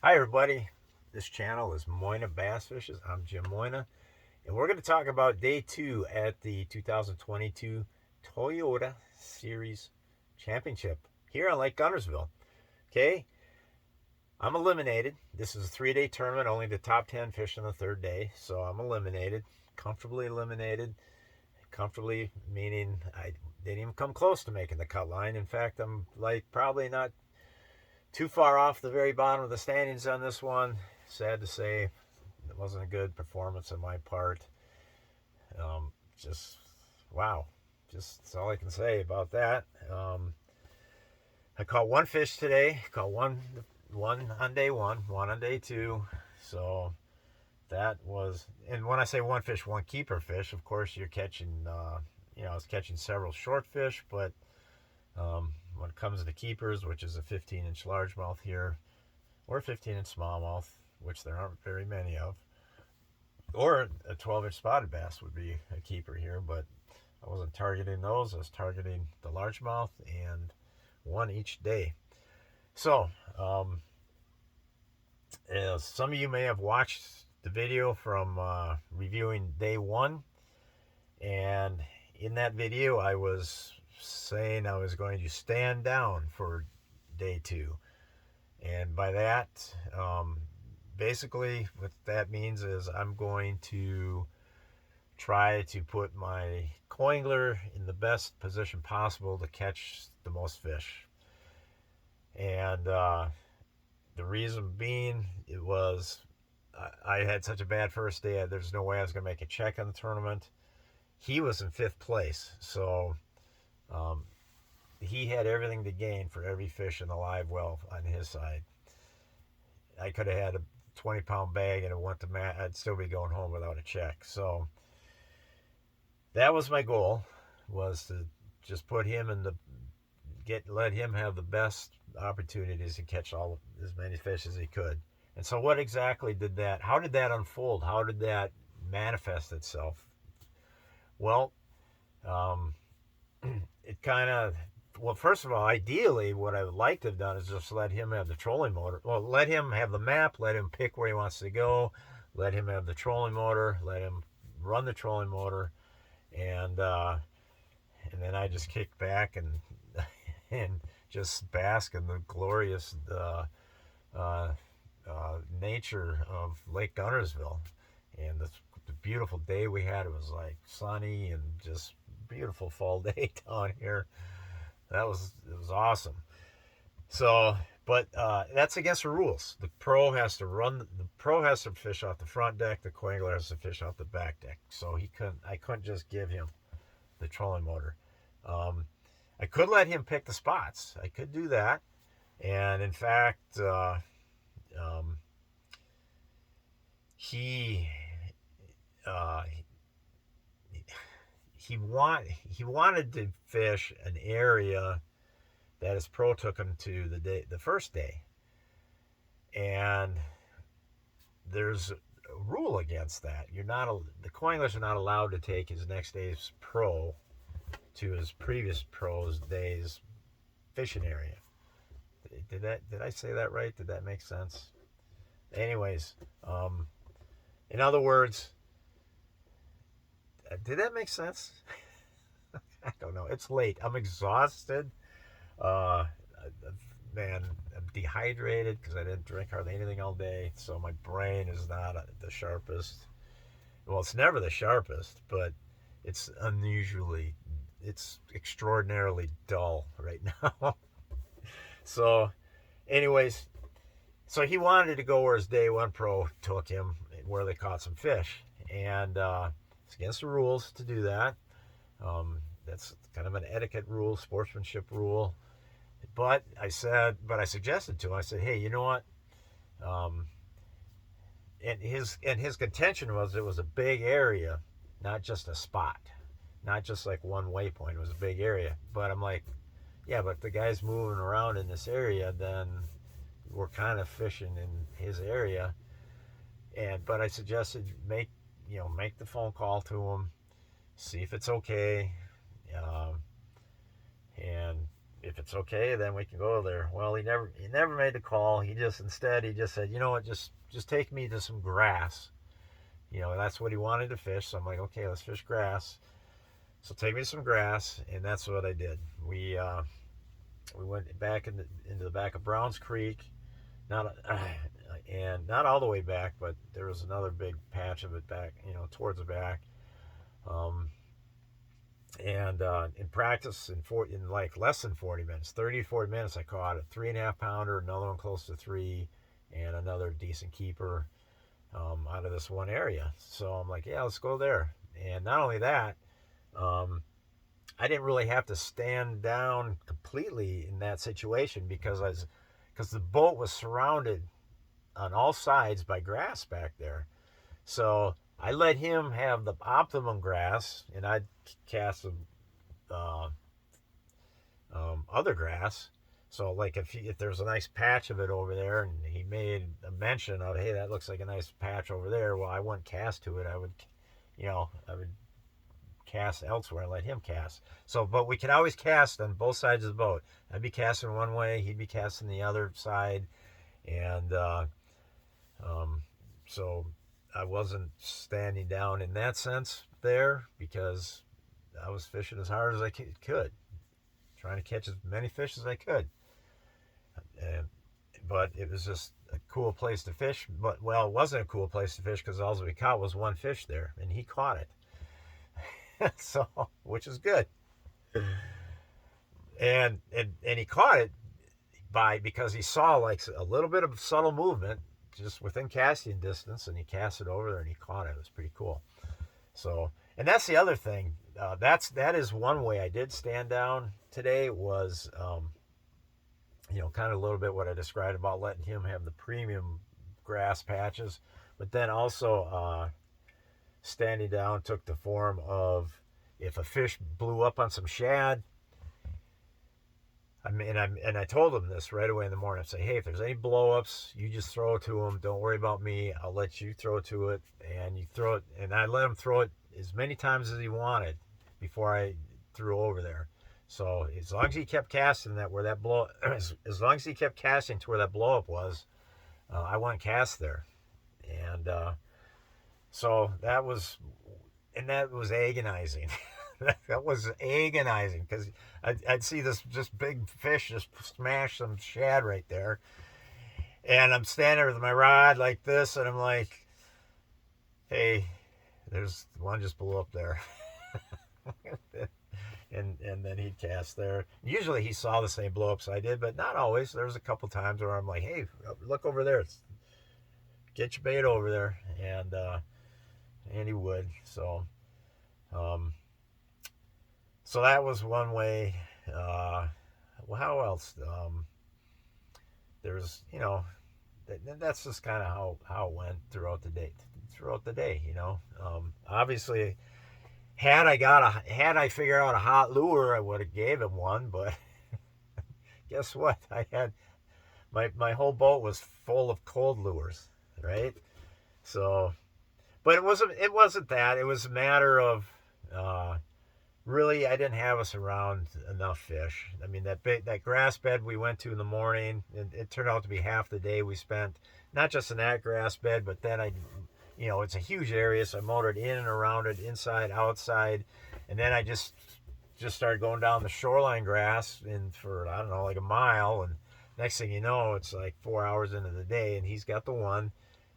Hi everybody, this channel is Moyna Bass Fishes. I'm Jim Moyna, and we're going to talk about day two at the 2022 Toyota Series Championship here on Lake Guntersville. Okay, I'm eliminated. This is a 3-day tournament, only the top 10 fish on the third day, so I'm eliminated, comfortably eliminated. Comfortably meaning I didn't even come close to making the cut line. In fact, I'm like probably not too far off the very bottom of the standings on this one. Sad to say, it wasn't a good performance on my part. Just wow, just that's all I can say about that. I caught one fish today. Caught one on day one on day two. So that was, and when I say one fish, one keeper fish, of course you're catching. I was catching several short fish, but when it comes to keepers, which is a 15-inch largemouth here, or a 15-inch smallmouth, which there aren't very many of, or a 12-inch spotted bass would be a keeper here, but I wasn't targeting those. I was targeting the largemouth and one each day. So, some of you may have watched the video from reviewing day one, and in that video, I was saying I was going to stand down for day two. And by that, basically, what that means is I'm going to try to put my coingler in the best position possible to catch the most fish. And the reason being, it was I had such a bad first day. There's no way I was going to make a check on the tournament. He was in fifth place, so um, he had everything to gain for every fish in the live well on his side. I could have had a 20-pound bag and it went to Matt. I'd still be going home without a check. So that was my goal, was to just put him in the let him have the best opportunities to catch as many fish as he could. And so what exactly did that, how did that unfold? How did that manifest itself? Well, um, it kind of, well, first of all, ideally, what I would like to have done is just let him have the trolling motor. Well, let him have the map, let him pick where he wants to go, let him have the trolling motor, let him run the trolling motor, and and then I just kick back and and just bask in the glorious uh, nature of Lake Guntersville, and the beautiful day we had. It was like sunny and just beautiful fall day down here. It was awesome. So, but that's against the rules. The pro has to run. The pro has to fish off the front deck. The coingler has to fish off the back deck. So he couldn't. I couldn't just give him the trolling motor. Um, I could let him pick the spots. I could do that. And in fact, um, he uh, he wanted to fish an area that his pro took him to the first day, and there's a rule against that. The coinlers are not allowed to take his next day's pro to his previous pro's day's fishing area. Did I say that right? Did that make sense? Anyways, in other words, did that make sense? I don't know. It's late. I'm exhausted. Uh, man, I'm dehydrated because I didn't drink hardly anything all day, so my brain is not the sharpest. Well, it's never the sharpest, but it's it's extraordinarily dull right now. So, anyways, so he wanted to go where his day one pro took him, where they caught some fish, and it's against the rules to do that. That's kind of an etiquette rule, sportsmanship rule. But I suggested to him, I said, hey, you know what? Um, and his contention was it was a big area, not just a spot, not just like one waypoint. It was a big area. But I'm like, yeah, but if the guy's moving around in this area, then we're kind of fishing in his area. But I suggested make the phone call to him, see if it's okay, um, and if it's okay, then we can go there. Well, he never made the call. Instead he just said, you know what, just take me to some grass. That's what he wanted to fish. So I'm like, okay, let's fish grass. So take me to some grass, and that's what I did. We went back into the back of Browns Creek, not and not all the way back, but there was another big patch of it back, towards the back. Um, and in practice, in like less than 40 minutes, 30 to 40 minutes, I caught a 3.5 pounder, another one close to 3, and another decent keeper out of this one area. So I'm like, yeah, let's go there. And not only that, um, I didn't really have to stand down completely in that situation because the boat was surrounded on all sides by grass back there. So I let him have the optimum grass, and I'd cast some uh, other grass. So like if there's a nice patch of it over there, and he made a mention of, hey, that looks like a nice patch over there. Well, I wouldn't cast to it. I would cast elsewhere and let him cast. So, but we could always cast on both sides of the boat. I'd be casting one way, he'd be casting the other side, and um, so I wasn't standing down in that sense there because I was fishing as hard as I could, trying to catch as many fish as I could. And, but it was just a cool place to fish. But well, it wasn't a cool place to fish because all we caught was one fish there, and he caught it. So, which is good. And he caught it because he saw like a little bit of subtle movement just within casting distance, and he cast it over there and he caught it. It was pretty cool. So, and that's the other thing. That is one way I did stand down today was, kind of a little bit what I described about letting him have the premium grass patches, but then also standing down took the form of if a fish blew up on some shad. I told him this right away in the morning. I say, hey, if there's any blow-ups, you just throw it to him. Don't worry about me. I'll let you throw to it, and you throw it. And I let him throw it as many times as he wanted before I threw over there. So as long as he kept casting as long as he kept casting to where that blow-up was, I wouldn't cast there. And so that was agonizing. That was agonizing because I'd see this just big fish just smash some shad right there, and I'm standing there with my rod like this, and I'm like, "Hey, there's one just blew up there," and then he'd cast there. Usually he saw the same blow ups I did, but not always. There was a couple times where I'm like, "Hey, look over there! Get your bait over there," and he would. So. So that was one way. Well, how else? There's, that's just kind of how it went throughout the day. Obviously, had I figured out a hot lure, I would have gave him one. But guess what? I had my whole boat was full of cold lures, right? So, but it wasn't that. It was a matter of. Really, I didn't have us around enough fish. I mean, that grass bed we went to in the morning, it turned out to be half the day we spent, not just in that grass bed, but then it's a huge area, so I motored in and around it, inside, outside, and then I just started going down the shoreline grass for, I don't know, like a mile, and next thing you know, it's like 4 hours into the day, and he's got the one,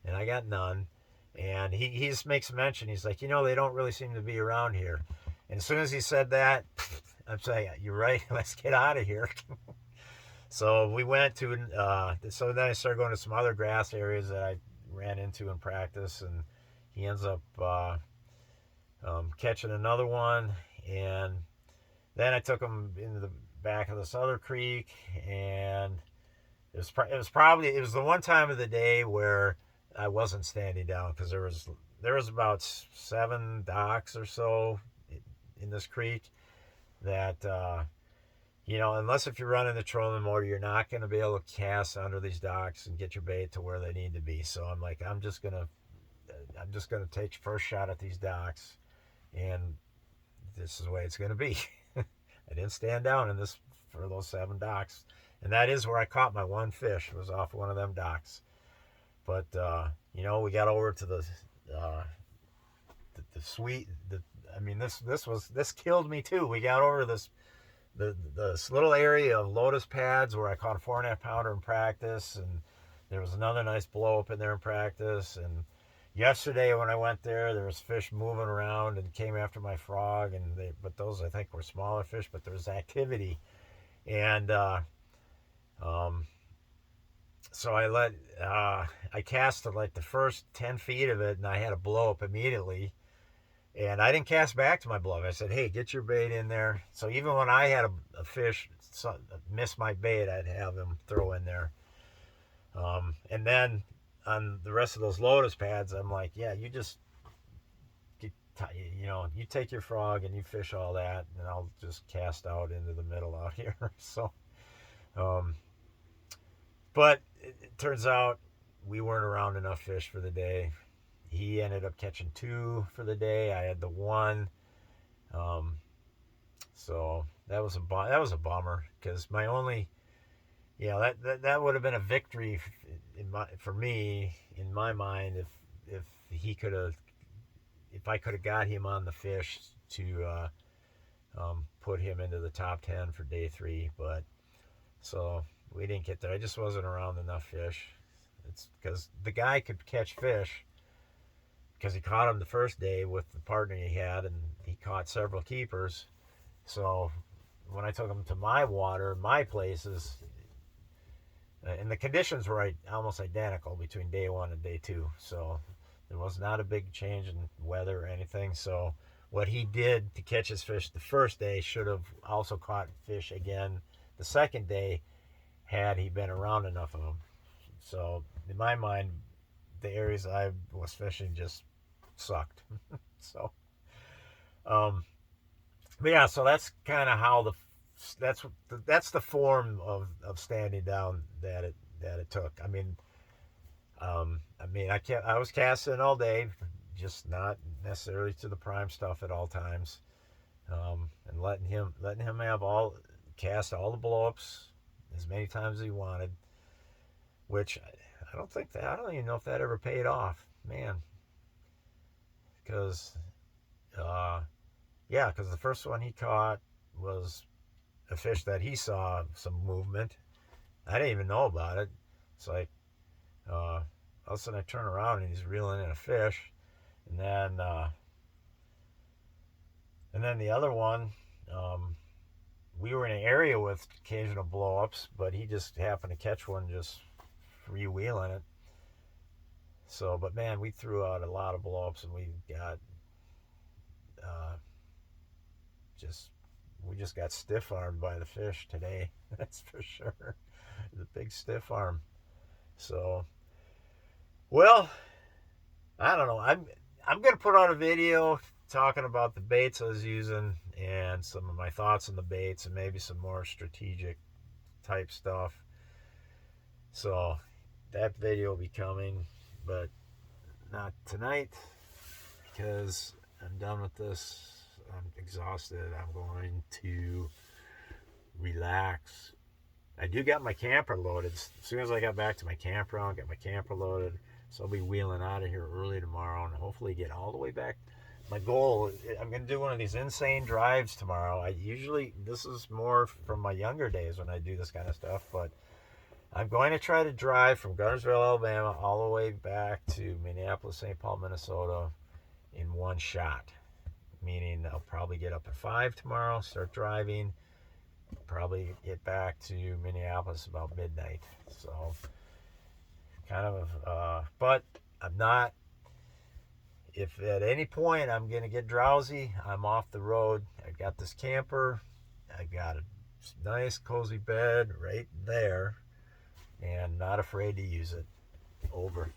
and I got none, and he just makes a mention. He's like, they don't really seem to be around here. And as soon as he said that, I'm saying, you're right, let's get out of here. So we went to, so then I started going to some other grass areas that I ran into in practice, and he ends up catching another one. And then I took him into the back of this other creek, and it was the one time of the day where I wasn't standing down because there was about 7 docks or so in this creek that unless if you're running the trolling motor, you're not going to be able to cast under these docks and get your bait to where they need to be. So I'm like, I'm just gonna take first shot at these docks, and this is the way it's going to be. I didn't stand down in this for those 7 docks. And that is where I caught my one fish, was off one of them docks. But, you know, we got over to the sweet, I mean, this killed me too. We got over to this little area of lotus pads where I caught a 4.5 pounder in practice, and there was another nice blow up in there in practice. And yesterday when I went there, there was fish moving around and came after my frog, but those I think were smaller fish, but there was activity. And um, so I cast like the first 10 feet of it, and I had a blow up immediately. And I didn't cast back to my bluff. I said, hey, get your bait in there. So even when I had a fish miss my bait, I'd have him throw in there. And then on the rest of those lotus pads, I'm like, yeah, you just, you take your frog and you fish all that, and I'll just cast out into the middle out here. So, but it turns out we weren't around enough fish for the day. He ended up catching 2 for the day. I had the 1. So that was a bummer, because my only, that would have been a victory for me in my mind if I could have got him on the fish to put him into the top 10 for day 3. But so we didn't get there. I just wasn't around enough fish. It's because the guy could catch fish, because he caught him the first day with the partner he had, and he caught several keepers. So when I took him to my water, my places, and the conditions were almost identical between day 1 and day 2. So there was not a big change in weather or anything. So what he did to catch his fish the first day should have also caught fish again the second day, had he been around enough of them. So in my mind, the areas I was fishing just sucked. So but yeah, so that's kind of how that's the form of standing down that it took. I mean, I was casting all day, just not necessarily to the prime stuff at all times, and letting him cast all the blowups as many times as he wanted, which I don't even know if that ever paid off, man. Because the first one he caught was a fish that he saw some movement. I didn't even know about it. It's like, all of a sudden I turn around and he's reeling in a fish. And then the other one, we were in an area with occasional blow-ups, but he just happened to catch one just freewheeling it. So, but man, we threw out a lot of blow-ups, and we just got stiff-armed by the fish today. That's for sure. The big stiff arm. So, well, I don't know. I'm gonna put out a video talking about the baits I was using and some of my thoughts on the baits, and maybe some more strategic type stuff. So that video will be coming, but not tonight, because I'm done with this. I'm exhausted. I'm going to relax. I do got my camper loaded. As soon as I got back to my camper, I'll get my camper loaded. So I'll be wheeling out of here early tomorrow and hopefully get all the way back. My goal, I'm going to do one of these insane drives tomorrow. This is more from my younger days when I do this kind of stuff, but I'm going to try to drive from Guntersville, Alabama, all the way back to Minneapolis, St. Paul, Minnesota in one shot. Meaning I'll probably get up at 5 tomorrow, start driving, probably get back to Minneapolis about midnight. So kind of, but I'm not, if at any point I'm going to get drowsy, I'm off the road. I got this camper. I got a nice cozy bed right there, and not afraid to use it. Over.